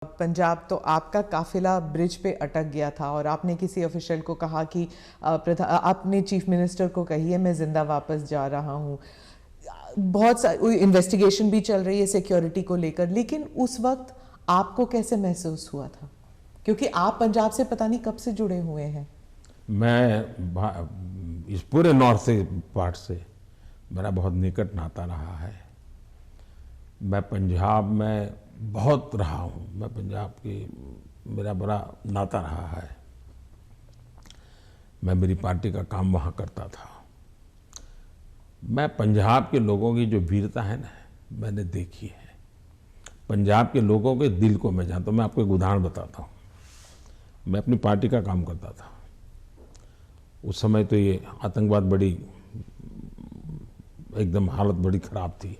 पंजाब तो आपका काफिला ब्रिज पे अटक गया था और आपने किसी ऑफिशियल को कहा कि आपने चीफ मिनिस्टर को कही है मैं जिंदा वापस जा रहा हूँ। बहुत सारी इन्वेस्टिगेशन भी चल रही है सिक्योरिटी को लेकर, लेकिन उस वक्त आपको कैसे महसूस हुआ था, क्योंकि आप पंजाब से पता नहीं कब से जुड़े हुए हैं। इस पूरे नॉर्थ से पार्ट से मेरा बहुत निकट नाता रहा है। मैं पंजाब में बहुत रहा हूँ। मैं पंजाब की मेरा बड़ा नाता रहा है। मैं मेरी पार्टी का काम वहाँ करता था। मैं पंजाब के लोगों की जो वीरता है ना, मैंने देखी है। पंजाब के लोगों के दिल को मैं जानता हूँ। मैं आपको एक उदाहरण बताता हूँ। मैं अपनी पार्टी का काम करता था। उस समय तो ये आतंकवाद बड़ी एकदम हालत बड़ी ख़राब थी।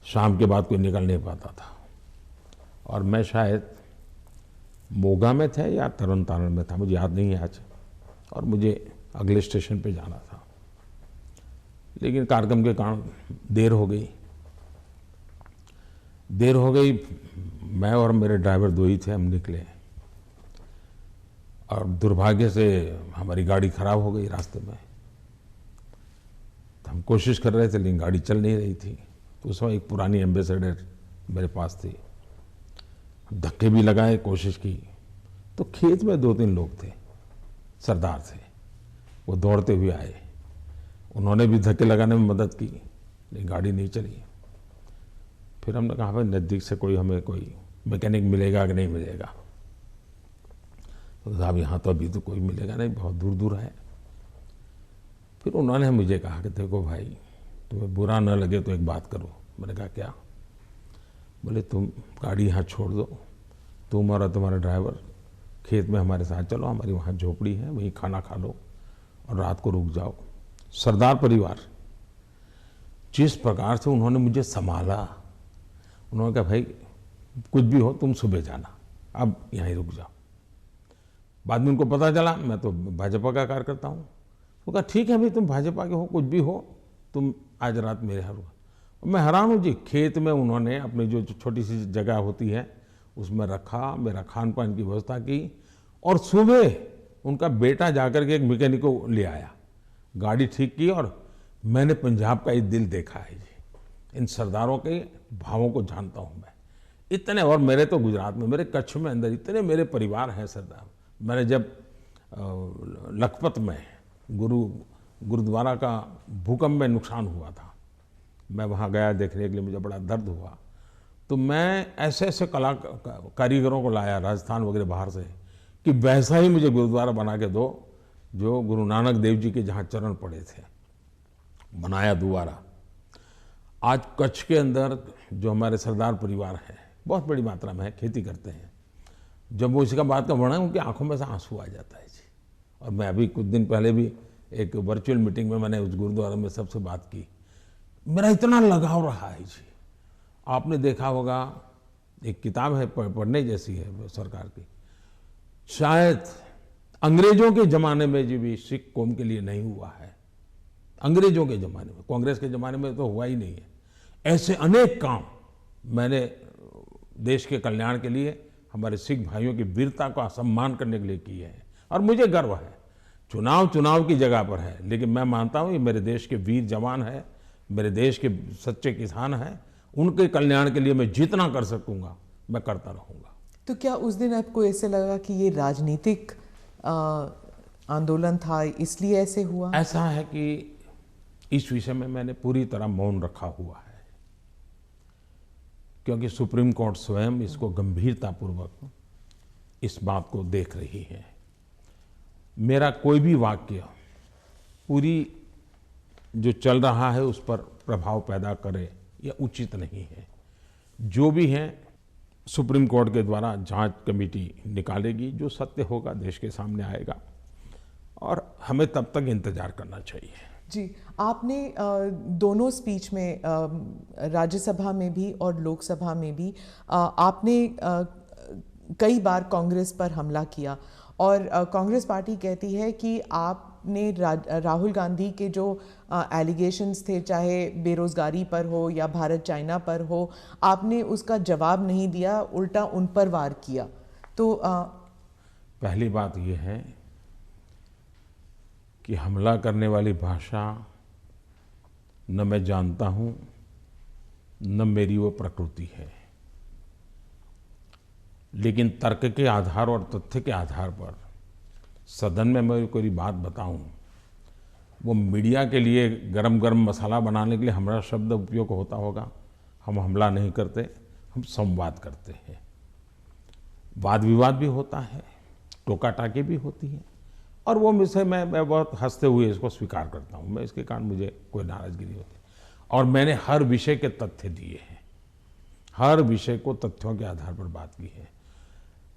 शाम के बाद कोई निकल नहीं पाता था। और मैं शायद मोगा में था या तरन तारण में था, मुझे याद नहीं है आज। और मुझे अगले स्टेशन पे जाना था, लेकिन कार्यक्रम के कारण देर हो गई। मैं और मेरे ड्राइवर दो ही थे, हम निकले और दुर्भाग्य से हमारी गाड़ी खराब हो गई रास्ते में। तो हम कोशिश कर रहे थे, लेकिन गाड़ी चल नहीं रही थी। तो उस समय एक पुरानी एम्बेसडर मेरे पास थी। धक्के भी लगाए, कोशिश की। तो खेत में 2-3 लोग थे, सरदार थे। वो दौड़ते हुए आए। उन्होंने भी धक्के लगाने में मदद की, लेकिन गाड़ी नहीं चली। फिर हमने कहा भाई नज़दीक से हमें कोई मैकेनिक मिलेगा कि नहीं मिलेगा। तो साहब यहाँ तो अभी तो कोई मिलेगा नहीं, बहुत दूर दूर है। फिर उन्होंने मुझे कहा कि देखो भाई, तुम्हें बुरा न लगे तो एक बात करो। मैंने कहा क्या? बोले तुम गाड़ी यहाँ छोड़ दो, तुम और तुम्हारा ड्राइवर खेत में हमारे साथ चलो, हमारी वहाँ झोपड़ी है, वहीं खाना खा लो और रात को रुक जाओ। सरदार परिवार जिस प्रकार से उन्होंने मुझे संभाला, उन्होंने कहा भाई कुछ भी हो तुम सुबह जाना, अब यहीं रुक जाओ। बाद में उनको पता चला मैं तो भाजपा का कार्यकर्ता हूँ। वो कहा ठीक है भाई, तुम भाजपा के हो, कुछ भी हो, तुम आज रात मेरे यहाँ रुको। मैं हैरान हूँ जी, खेत में उन्होंने अपनी जो छोटी सी जगह होती है उसमें रखा, मेरा खान पान की व्यवस्था की। और सुबह उनका बेटा जाकर के एक मैकेनिक को ले आया, गाड़ी ठीक की। और मैंने पंजाब का ये दिल देखा है जी। इन सरदारों के भावों को जानता हूँ मैं इतने। और मेरे तो गुजरात में, मेरे कच्छ में अंदर इतने मेरे परिवार हैं सरदार। मैंने जब लखपत में गुरुद्वारा का भूकंप में नुकसान हुआ था, मैं वहाँ गया देखने के लिए, मुझे बड़ा दर्द हुआ। तो मैं ऐसे ऐसे कारीगरों को लाया राजस्थान वगैरह बाहर से कि वैसा ही मुझे गुरुद्वारा बना के दो जो गुरु नानक देव जी के जहाँ चरण पड़े थे। बनाया दोबारा। आज कच्छ के अंदर जो हमारे सरदार परिवार है, बहुत बड़ी मात्रा में है, खेती करते हैं। जब वो इसका बात का वर्णन, उनकी आंखों में से आंसू आ जाता है जी। और मैं अभी कुछ दिन पहले भी एक वर्चुअल मीटिंग में मैंने उस गुरुद्वारा में सबसे बात की। मेरा इतना लगाव रहा है जी। आपने देखा होगा, एक किताब है पढ़ने जैसी है सरकार की, शायद अंग्रेजों के ज़माने में जो भी सिख कौम के लिए नहीं हुआ है। अंग्रेजों के ज़माने में, कांग्रेस के ज़माने में तो हुआ ही नहीं है। ऐसे अनेक काम मैंने देश के कल्याण के लिए, हमारे सिख भाइयों की वीरता का सम्मान करने के लिए किए हैं। और मुझे गर्व है। चुनाव की जगह पर है, लेकिन मैं मानता हूँ ये मेरे देश के वीर जवान हैं, मेरे देश के सच्चे किसान हैं। उनके कल्याण के लिए मैं जितना कर सकूँगा मैं करता रहूँगा। तो क्या उस दिन आपको ऐसे लगा कि ये राजनीतिक आंदोलन था, इसलिए ऐसे हुआ? ऐसा है कि इस विषय में मैंने पूरी तरह मौन रखा हुआ है, क्योंकि सुप्रीम कोर्ट स्वयं इसको गंभीरतापूर्वक इस बात को देख रही है। मेरा कोई भी वाक्य पूरी जो चल रहा है उस पर प्रभाव पैदा करे यह उचित नहीं है। जो भी है सुप्रीम कोर्ट के द्वारा जांच कमेटी निकालेगी, जो सत्य होगा देश के सामने आएगा, और हमें तब तक इंतजार करना चाहिए। जी, आपने दोनों स्पीच में, राज्यसभा में भी और लोकसभा में भी, आपने कई बार कांग्रेस पर हमला किया। और कांग्रेस पार्टी कहती है कि आप आपने राहुल गांधी के जो एलिगेशंस थे, चाहे बेरोजगारी पर हो या भारत चाइना पर हो, आपने उसका जवाब नहीं दिया, उल्टा उन पर वार किया। तो पहली बात यह है कि हमला करने वाली भाषा न मैं जानता हूं, न मेरी वो प्रकृति है। लेकिन तर्क के आधार और तथ्य के आधार पर सदन में मैं कोई बात बताऊं, वो मीडिया के लिए गरम गरम मसाला बनाने के लिए हमारा शब्द उपयोग होता होगा। हम हमला नहीं करते, हम संवाद करते हैं। वाद विवाद भी होता है, टोका टाकी भी होती है, और वो मुझसे मैं बहुत हंसते हुए इसको स्वीकार करता हूँ। मैं इसके कारण मुझे कोई नाराजगी नहीं होती। और मैंने हर विषय के तथ्य दिए हैं, हर विषय को तथ्यों के आधार पर बात की है।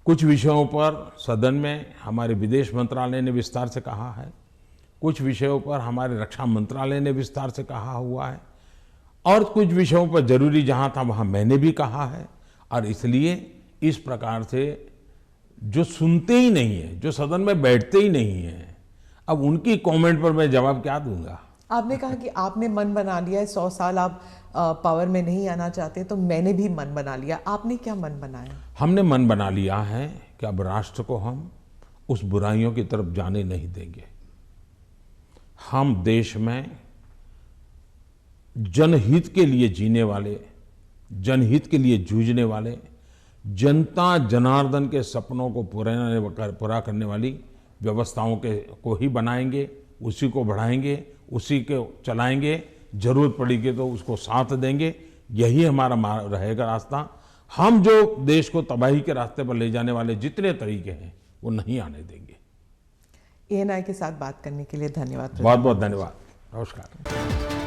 कुछ विषयों पर सदन में हमारे विदेश मंत्रालय ने विस्तार से कहा है, कुछ विषयों पर हमारे रक्षा मंत्रालय ने विस्तार से कहा हुआ है, और कुछ विषयों पर जरूरी जहां था वहां मैंने भी कहा है। और इसलिए इस प्रकार से जो सुनते ही नहीं है, जो सदन में बैठते ही नहीं है, अब उनकी कमेंट पर मैं जवाब क्या दूंगा। आपने कहा कि आपने मन बना लिया है, 100 साल आप पावर में नहीं आना चाहते, तो मैंने भी मन बना लिया। आपने क्या मन बनाया? हमने मन बना लिया है कि अब राष्ट्र को हम उस बुराइयों की तरफ जाने नहीं देंगे। हम देश में जनहित के लिए जीने वाले, जनहित के लिए जूझने वाले, जनता जनार्दन के सपनों को पूरा करने वाली व्यवस्थाओं को ही बनाएंगे, उसी को बढ़ाएंगे, उसी को चलाएंगे। जरूरत पड़ेगी तो उसको साथ देंगे। यही हमारा रहेगा रास्ता। हम जो देश को तबाही के रास्ते पर ले जाने वाले जितने तरीके हैं वो नहीं आने देंगे। ANI के साथ बात करने के लिए धन्यवाद। बहुत बहुत धन्यवाद। नमस्कार।